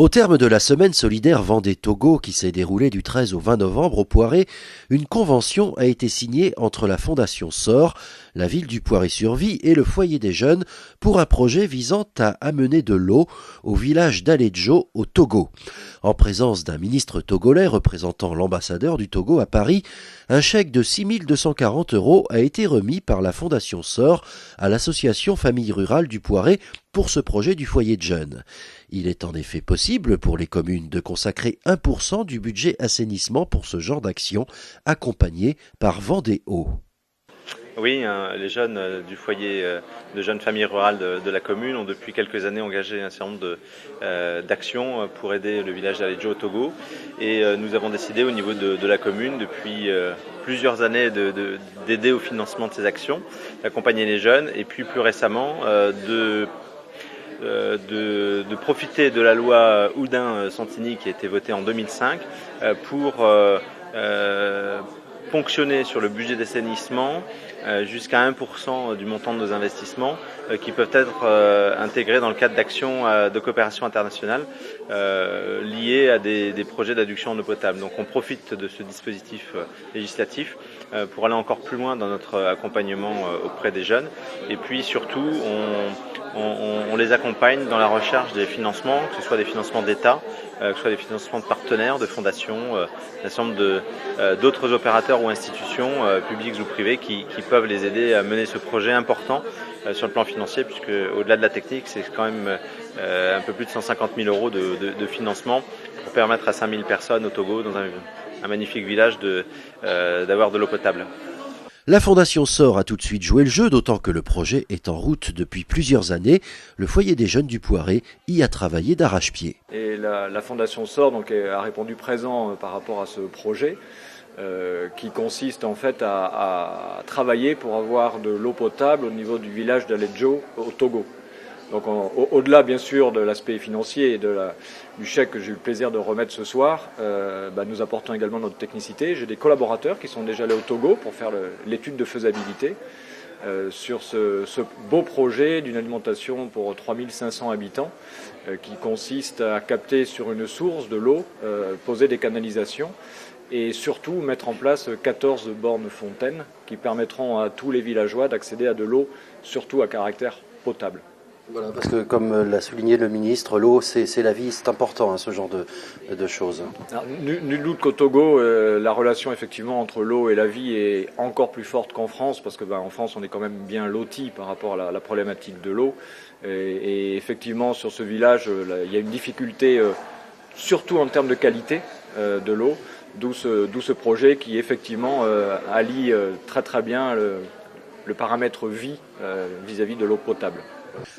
Au terme de la semaine solidaire Vendée-Togo qui s'est déroulée du 13 au 20 novembre au Poiré, une convention a été signée entre la Fondation SOR, la ville du Poiré-sur-Vie et le foyer des jeunes pour un projet visant à amener de l'eau au village d'Aledjo au Togo. En présence d'un ministre togolais représentant l'ambassadeur du Togo à Paris, un chèque de 6 240 € a été remis par la Fondation SOR à l'association Famille Rurale du Poiré pour ce projet du foyer de jeunes. Il est en effet possible pour les communes de consacrer 1% du budget assainissement pour ce genre d'action, accompagné par Vendée Eau. Oui, les jeunes du foyer de jeunes familles rurales de la commune ont depuis quelques années engagé un certain nombre d'actions pour aider le village d'Aledjo au Togo. Et nous avons décidé au niveau de la commune depuis plusieurs années d'aider au financement de ces actions, d'accompagner les jeunes et puis plus récemment de profiter de la loi Oudin-Santini qui a été votée en 2005 pour ponctionner sur le budget d'assainissement jusqu'à 1% du montant de nos investissements qui peuvent être intégrés dans le cadre d'actions de coopération internationale liées à des projets d'adduction en eau potable. Donc on profite de ce dispositif législatif pour aller encore plus loin dans notre accompagnement auprès des jeunes et puis surtout on les accompagne dans la recherche des financements, que ce soit des financements d'État, que ce soit des financements de partenaires, de fondations, un certain nombre d'autres opérateurs ou institutions publiques ou privées qui peuvent les aider à mener ce projet important sur le plan financier, puisque au-delà de la technique, c'est quand même un peu plus de 150 000 € de financement pour permettre à 5 000 personnes au Togo, dans un magnifique village, d'avoir de l'eau potable. La Fondation SOR a tout de suite joué le jeu, d'autant que le projet est en route depuis plusieurs années. Le foyer des jeunes du Poiré y a travaillé d'arrache-pied. Et la Fondation SOR a répondu présent par rapport à ce projet qui consiste en fait à travailler pour avoir de l'eau potable au niveau du village d'Aledjo au Togo. Donc au-delà bien sûr de l'aspect financier et du chèque que j'ai eu le plaisir de remettre ce soir, nous apportons également notre technicité. J'ai des collaborateurs qui sont déjà allés au Togo pour faire l'étude de faisabilité sur ce beau projet d'une alimentation pour 3500 habitants qui consiste à capter sur une source de l'eau, poser des canalisations et surtout mettre en place 14 bornes fontaines qui permettront à tous les villageois d'accéder à de l'eau, surtout à caractère potable. Voilà, parce que comme l'a souligné le ministre, l'eau c'est la vie, c'est important ce genre de choses. Alors, nul doute qu'au Togo, la relation effectivement entre l'eau et la vie est encore plus forte qu'en France, parce que en France on est quand même bien loti par rapport à la problématique de l'eau. Et effectivement sur ce village, il y a une difficulté, surtout en termes de qualité de l'eau, d'où ce projet qui effectivement allie très très bien le paramètre vie vis-à-vis de l'eau potable.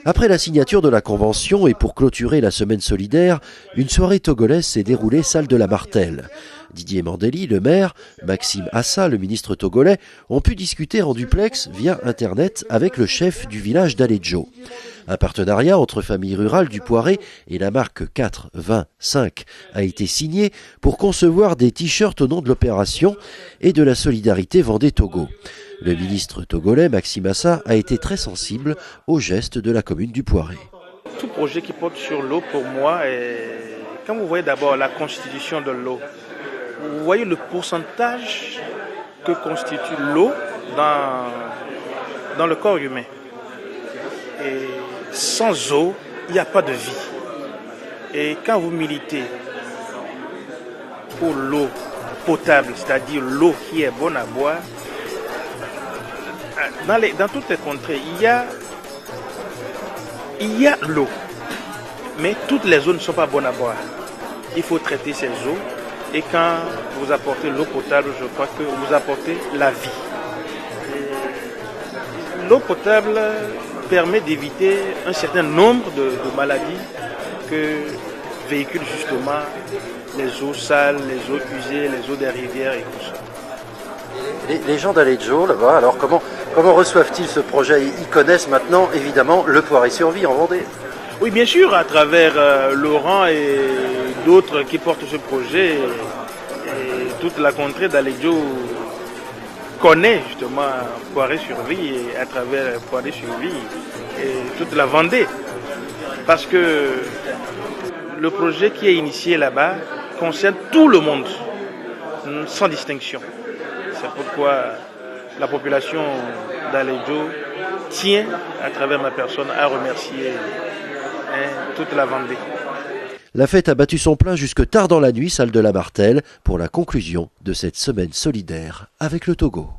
Après la signature de la convention et pour clôturer la semaine solidaire, une soirée togolaise s'est déroulée salle de la Martelle. Didier Mandeli, le maire, Maxime Assa, le ministre togolais, ont pu discuter en duplex via Internet avec le chef du village d'Aledjo. Un partenariat entre Famille Rurale du Poiré et la marque 4-20-5 a été signé pour concevoir des t-shirts au nom de l'opération et de la solidarité Vendée-Togo. Le ministre togolais, Maxime Assa, a été très sensible aux gestes de la commune du Poiré. Tout projet qui porte sur l'eau, pour moi, quand vous voyez d'abord la constitution de l'eau, vous voyez le pourcentage que constitue l'eau dans le corps humain. Et sans eau, il n'y a pas de vie. Et quand vous militez pour l'eau potable, c'est-à-dire l'eau qui est bonne à boire, dans toutes les contrées, il y a l'eau, mais toutes les eaux ne sont pas bonnes à boire. Il faut traiter ces eaux et quand vous apportez l'eau potable, je crois que vous apportez la vie. L'eau potable permet d'éviter un certain nombre de maladies que véhiculent justement les eaux sales, les eaux usées, les eaux des rivières et tout ça. Les gens d'Aledjo, là-bas, alors comment reçoivent-ils ce projet? Ils connaissent maintenant, évidemment, le Poiré-sur-Vie en Vendée. Oui, bien sûr, à travers Laurent et d'autres qui portent ce projet. Et toute la contrée d'Aledjo connaît justement Poiré-sur-Vie et à travers Poiré-sur-Vie et toute la Vendée. parce que le projet qui est initié là-bas concerne tout le monde, sans distinction. C'est pourquoi la population d'Aledjo tient, à travers ma personne, à remercier toute la Vendée. La fête a battu son plein jusque tard dans la nuit, salle de la Martelle, pour la conclusion de cette semaine solidaire avec le Togo.